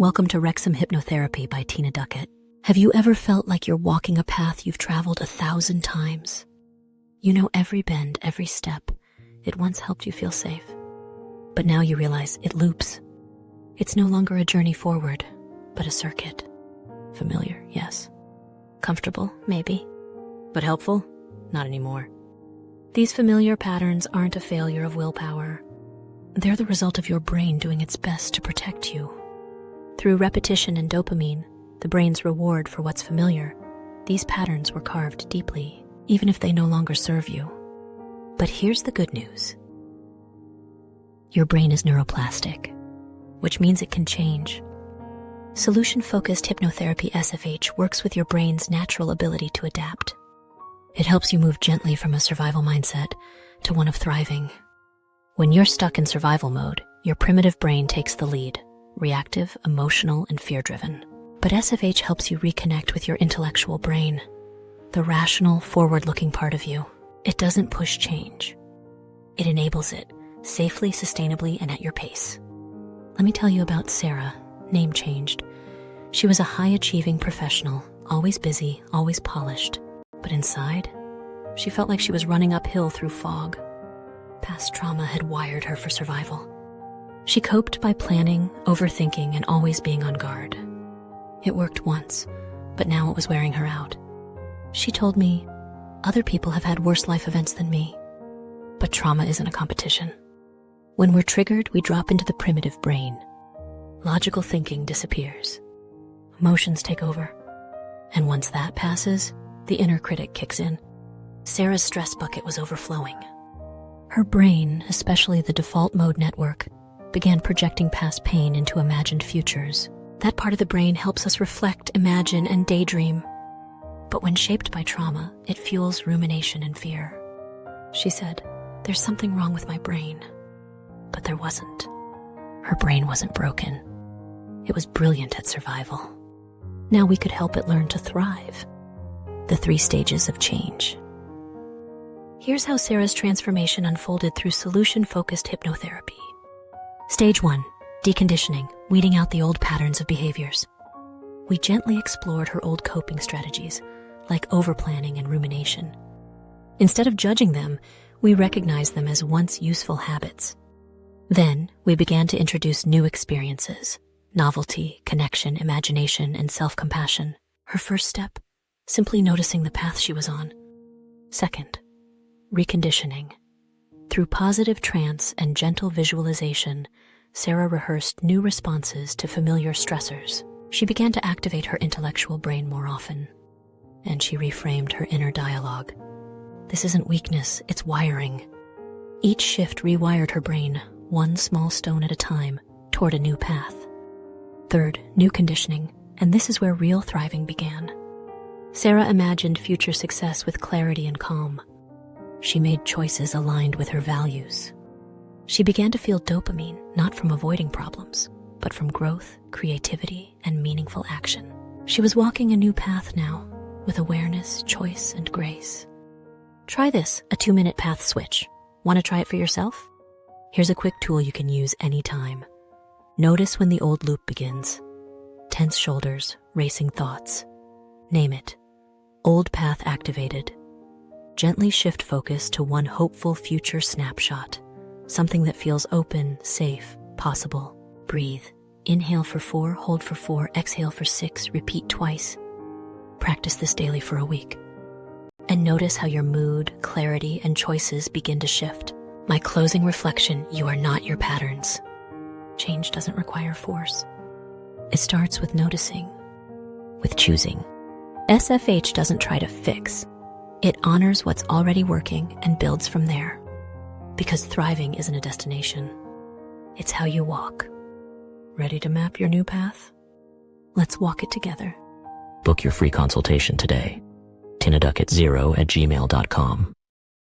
Welcome to Wrexham Hypnotherapy by Duckett. Have you ever felt like you're walking a path you've traveled 1,000 times? You know every bend, every step. It once helped you feel safe. But now you realize it loops. It's no longer a journey forward, but a circuit. Familiar, yes. Comfortable, maybe. But helpful? Not anymore. These familiar patterns aren't a failure of willpower. They're the result of your brain doing its best to protect you. Through repetition and dopamine, the brain's reward for what's familiar, these patterns were carved deeply, even if they no longer serve you. But here's the good news. Your brain is neuroplastic, which means it can change. Solution-Focused Hypnotherapy (SFH) works with your brain's natural ability to adapt. It helps you move gently from a survival mindset to one of thriving. When you're stuck in survival mode, your primitive brain takes the lead, reactive, emotional, and fear-driven. But SFH helps you reconnect with your intellectual brain, the rational, forward-looking part of you. It doesn't push change. It enables it, safely, sustainably, and at your pace. Let me tell you about Sarah, name changed. She was a high-achieving professional, always busy, always polished. But inside, she felt like she was running uphill through fog. Past trauma had wired her for survival. She coped by planning, overthinking, and always being on guard. It worked once, but now it was wearing her out. She told me, other people have had worse life events than me. But trauma isn't a competition. When we're triggered, we drop into the primitive brain. Logical thinking disappears. Emotions take over. And once that passes, the inner critic kicks in. Sarah's stress bucket was overflowing. Her brain, especially the default mode network, began projecting past pain into imagined futures. That part of the brain helps us reflect, imagine, and daydream. But when shaped by trauma, it fuels rumination and fear. She said, "There's something wrong with my brain." But there wasn't. Her brain wasn't broken. It was brilliant at survival. Now we could help it learn to thrive. The 3 stages of change. Here's how Sarah's transformation unfolded through solution-focused hypnotherapy. Stage 1, deconditioning, weeding out the old patterns of behaviors. We gently explored her old coping strategies, like overplanning and rumination. Instead of judging them, we recognized them as once useful habits. Then, we began to introduce new experiences, novelty, connection, imagination, and self-compassion. Her first step, simply noticing the path she was on. Second, reconditioning. Through positive trance and gentle visualization, Sarah rehearsed new responses to familiar stressors. She began to activate her intellectual brain more often, and she reframed her inner dialogue. This isn't weakness, it's wiring. Each shift rewired her brain, one small stone at a time, toward a new path. Third, new conditioning, and this is where real thriving began. Sarah imagined future success with clarity and calm. She made choices aligned with her values. She began to feel dopamine, not from avoiding problems, but from growth, creativity, and meaningful action. She was walking a new path now, with awareness, choice, and grace. Try this, a 2-minute path switch. Want to try it for yourself? Here's a quick tool you can use anytime. Notice when the old loop begins. Tense shoulders, racing thoughts. Name it. Old path activated. Gently shift focus to one hopeful future snapshot. Something that feels open, safe, possible. Breathe. Inhale for 4, hold for 4, exhale for 6, repeat twice. Practice this daily for a week. And notice how your mood, clarity, and choices begin to shift. My closing reflection, you are not your patterns. Change doesn't require force. It starts with noticing, with choosing. SFH doesn't try to fix. It honors what's already working and builds from there. Because thriving isn't a destination. It's how you walk. Ready to map your new path? Let's walk it together. Book your free consultation today. Duckett0@gmail.com